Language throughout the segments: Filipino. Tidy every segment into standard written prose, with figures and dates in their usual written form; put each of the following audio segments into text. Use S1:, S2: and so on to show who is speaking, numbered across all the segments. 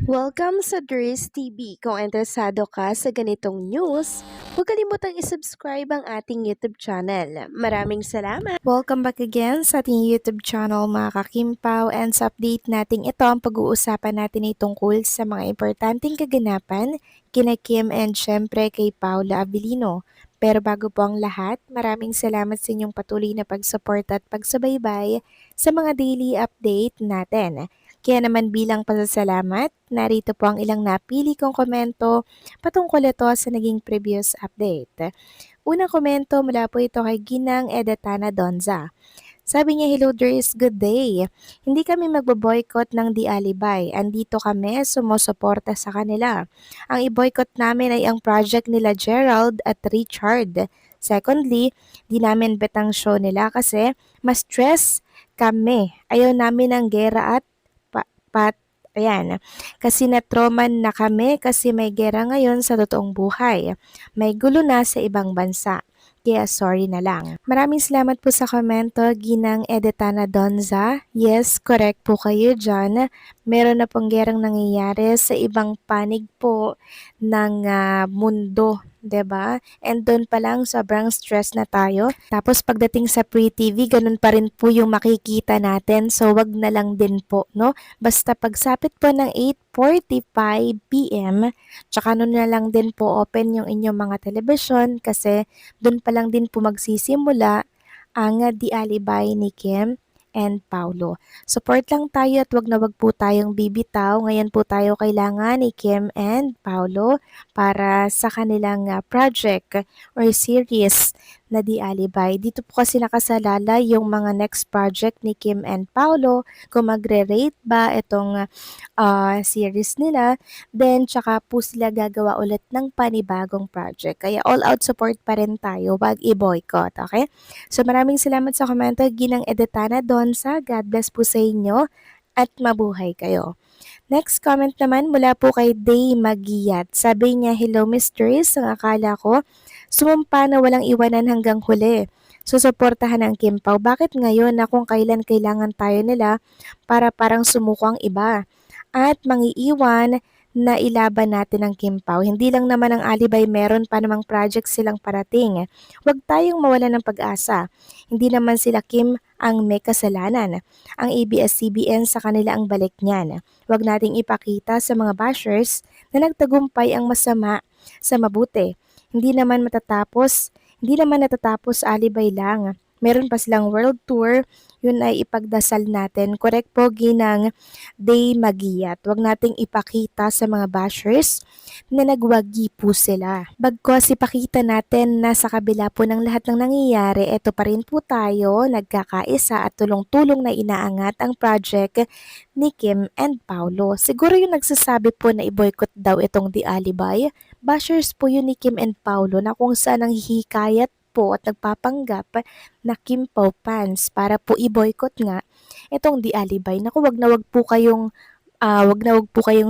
S1: Welcome sa Dries TV. Kung interesado ka sa ganitong news, huwag kalimutang isubscribe ang ating YouTube channel. Maraming salamat! Welcome back again sa ating YouTube channel mga kakimpaw, and sa update natin ito ang pag-uusapan natin ay tungkol sa mga importanteng kaganapan kina Kim and syempre kay Paula Abilino. Pero bago po ang lahat, maraming salamat sa inyong patuloy na pag-support at pagsubaybay sa mga daily update natin. Kaya naman bilang pasasalamat, narito po ang ilang napili kong komento patungkol ito sa naging previous update. Unang komento mula po ito kay Ginang Edetana Donza. Sabi niya, "Hello Dris, good day. Hindi kami magbo-boycott ng Di Alibay. Andito kami, sumusuporta sa kanila. Ang i-boycott namin ay ang project nila Gerald at Richard. Secondly, di namin betang show nila kasi mas stress kami. Ayaw namin ng gera at ayan, kasi na-trauma na kami kasi may gera ngayon sa totoong buhay. May gulo na sa ibang bansa. Kaya sorry na lang." Maraming salamat po sa komento, Ginang Edetana Donza. Yes, correct po kayo dyan. Meron na pong gerang nangyayari sa ibang panig po ng mundo. 'Di ba? And doon pa lang sobrang stress na tayo. Tapos pagdating sa pre-TV, ganun pa rin po yung makikita natin. So wag na lang din po, no? Basta pagsapit po ng 8:45 PM, tsaka nun na lang din po open yung inyong mga telebisyon kasi dun pa lang din po magsisimula ang Di Alibay ni Kim and Paulo. Support lang tayo at wag na wag po tayong bibitaw. Ngayon po tayo kailangan ni Kim and Paulo para sa kanilang project or series na Di Alibay. Dito po kasi nakasalala yung mga next project ni Kim and Paulo, kung magre-rate ba itong series nila, then tsaka po sila gagawa ulit ng panibagong project. Kaya all out support pa rin tayo, wag i-boycott, okay? So maraming salamat sa komento, Ginang Edetana Donza. God bless po sa inyo at mabuhay kayo. Next comment naman mula po kay Day Magiyat. Sabi niya, "Hello Mistress, ang akala ko, sumumpa na walang iwanan hanggang huli. Susuportahan ang Kim Pao. Bakit ngayon na kung kailan kailangan tayo nila para parang sumuko ang iba? At mangiiwan na ilaban natin ang Kim Pao. Hindi lang naman ang Alibay, meron pa namang project silang parating. Huwag tayong mawalan ng pag-asa. Hindi naman sila Kim ang may kasalanan. Ang ABS-CBN sa kanila ang balik niyan. Huwag nating ipakita sa mga bashers na nagtagumpay ang masama sa mabuti. Hindi naman natatapos Alibay lang. Meron pa silang world tour, yun ay ipagdasal natin." Correct po, Ginang Day Magiyat. Huwag nating ipakita sa mga bashers na nagwagi po sila. Bagkos ipakita natin na sa kabila po ng lahat ng nangyayari, eto pa rin po tayo, nagkakaisa at tulong-tulong na inaangat ang project ni Kim and Paulo. Siguro yung nagsasabi po na i-boycott daw itong Di Alibay, bashers po yun ni Kim and Paulo na kung saan ang hihikayat po at nagpapanggap na Kim Pao fans para po i-boycott nga itong Di Alibay. Naku, wag na wag po kayong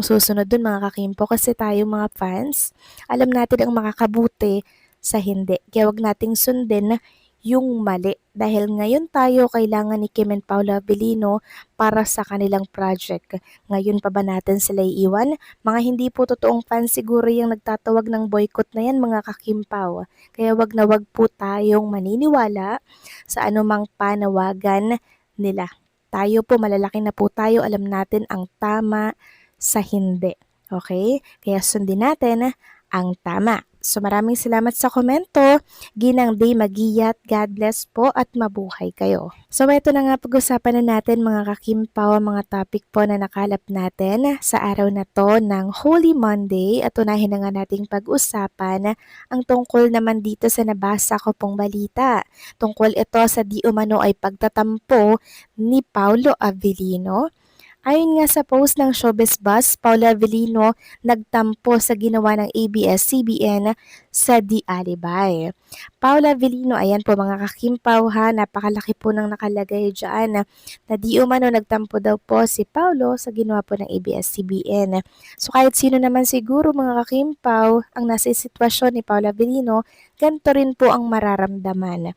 S1: susunod dun mga kakimpo kasi tayo mga fans, alam natin ang makakabuti sa hindi. Kaya wag nating sundin yung mali. Dahil ngayon tayo kailangan ni Kim and Paula Abilino para sa kanilang project. Ngayon pa ba natin sila iiwan? Mga hindi po totoong fans siguro yung nagtatawag ng boycott na yan mga kakimpaw. Kaya wag na wag po tayong maniniwala sa anumang panawagan nila. Tayo po, malalaki na po tayo, alam natin ang tama sa hindi. Okay? Kaya sundin natin ang tama. So maraming salamat sa komento, Ginang Day Magiyat. God bless po at mabuhay kayo. So ito na nga, pag-usapan na natin mga kakimpaw, mga topic po na nakalap natin sa araw na to ng Holy Monday, at unahin na nga nating pag-usapan ang tungkol naman dito sa nabasa ko pong balita. Tungkol ito sa di umano ay pagtatampo ni Paulo Abilino. Ayon nga sa post ng Showbiz Buzz, Paula Avellino nagtampo sa ginawa ng ABS-CBN sa Di Alibay. Paula Avellino, ayan po mga kakimpaw ha, napakalaki po ng nakalagay dyan na di umano nagtampo daw po si Paulo sa ginawa po ng ABS-CBN. So kahit sino naman siguro mga kakimpaw ang nasa sitwasyon ni Paula Avellino, ganito rin po ang mararamdaman.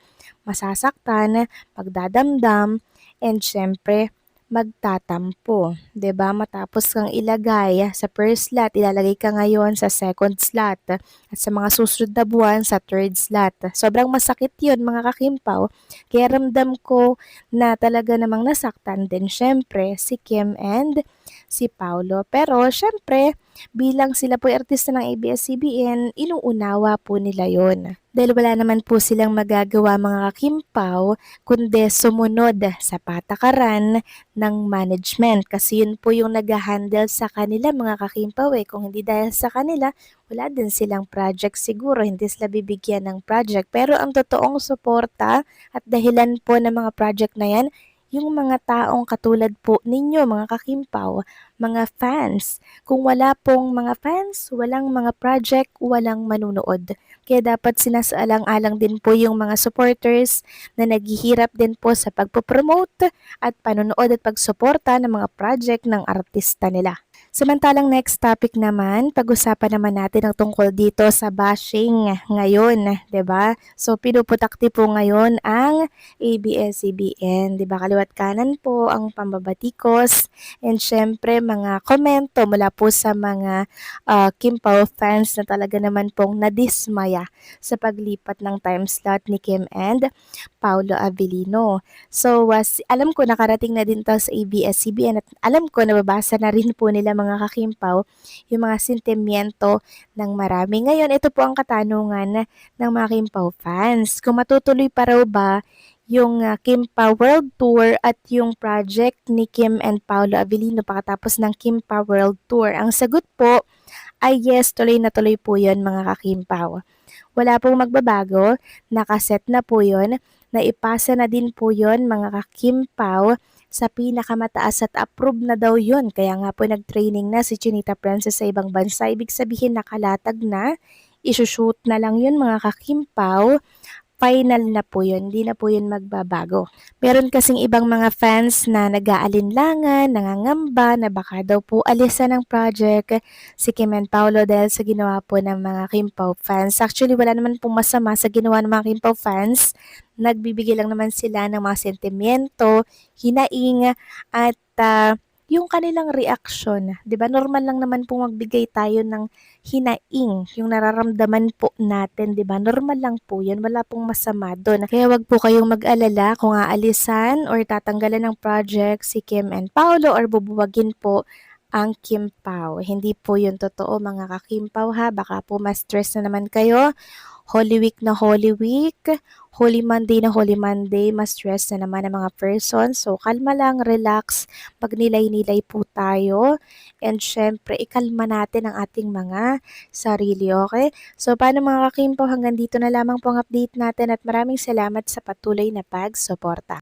S1: Masasaktan, magdadamdam, and syempre magtatampo, 'di ba? Matapos kang ilagay sa first slot, ilalagay ka ngayon sa second slot at sa mga susunod na buwan sa third slot. Sobrang masakit 'yun mga kakimpaw. Kaya ramdam ko na talaga namang nasaktan din syempre si Kim and si Paulo. Pero syempre, bilang sila po ay artista ng ABS-CBN, inuunawa po nila 'yon. Dahil wala naman po silang magagawa mga kakimpaw kundi sumunod sa patakaran ng management kasi yun po yung nag-handle sa kanila mga kakimpaw kung hindi dahil sa kanila wala din silang project siguro, hindi sila bibigyan ng project. Pero ang totoong suporta at dahilan po ng mga project na yan, yung mga taong katulad po ninyo mga kakimpaw, mga fans. Kung wala pong mga fans, walang mga project, walang manunood. Kaya dapat sinasaalang-alang din po yung mga supporters na naghihirap din po sa pagpopromote at panonood at pagsuporta ng mga project ng artista nila. Samantalang next topic naman, pag-usapan naman natin ang tungkol dito sa bashing ngayon, 'di ba? So pinuputakti po ngayon ang ABS-CBN, 'di ba? Kaliwat kanan po ang pambabatikos and syempre mga komento mula po sa mga Kim Pao fans na talaga naman pong nadismaya sa paglipat ng time slot ni Kim and Paulo Avellino. So, alam ko nakarating na din 'to sa ABS-CBN at alam ko nababasa na rin po nila mga kakimpaw yung mga sentimiento ng marami. Ngayon, ito po ang katanungan ng mga Kimpaw fans. Kung matutuloy pa raw ba yung Kimpaw World Tour at yung project ni Kim and Paulo Avellino pagkatapos ng Kimpaw World Tour? Ang sagot po ay yes, tuloy na tuloy po yun mga kakimpaw. Wala pong magbabago, nakaset na po yun, naipasa na din po yun mga kakimpaw sa pinakamataas at approve na daw yun. Kaya nga po nag-training na si Chinita Princess sa ibang bansa. Ibig sabihin nakalatag na, isushoot na lang yun mga kakimpaw. Final na po yun, hindi na po yun magbabago. Meron kasing ibang mga fans na nag-aalinlangan, nangangamba na baka daw po alisan ng project si Kim and Paolo dahil sa ginawa po ng mga Kim Pao fans. Actually, wala naman pong masama sa ginawa ng mga Kim Pao fans. Nagbibigay lang naman sila ng mga sentimiento, hinaing at yung kanilang reaksyon. 'Di ba? Normal lang naman po magbigay tayo ng hinaing, yung nararamdaman po natin, 'di ba? Normal lang po 'yun, wala pong masama doon. Kaya wag po kayong mag-alala kung aalisan or tatanggalan ng project si Kim and Paolo or bubuwagin po ang Kim Pao. Hindi po 'yun totoo mga ka-Kim Pao ha, baka po ma-stress na naman kayo. Holy Week na Holy Week, Holy Monday, ma-stress na naman ang mga person. So, kalma lang, relax, magnilay-nilay po tayo. And syempre, ikalma natin ang ating mga sarili, okay? So, paano mga kakimpo, hanggang dito na lamang po ang update natin at maraming salamat sa patuloy na pagsuporta.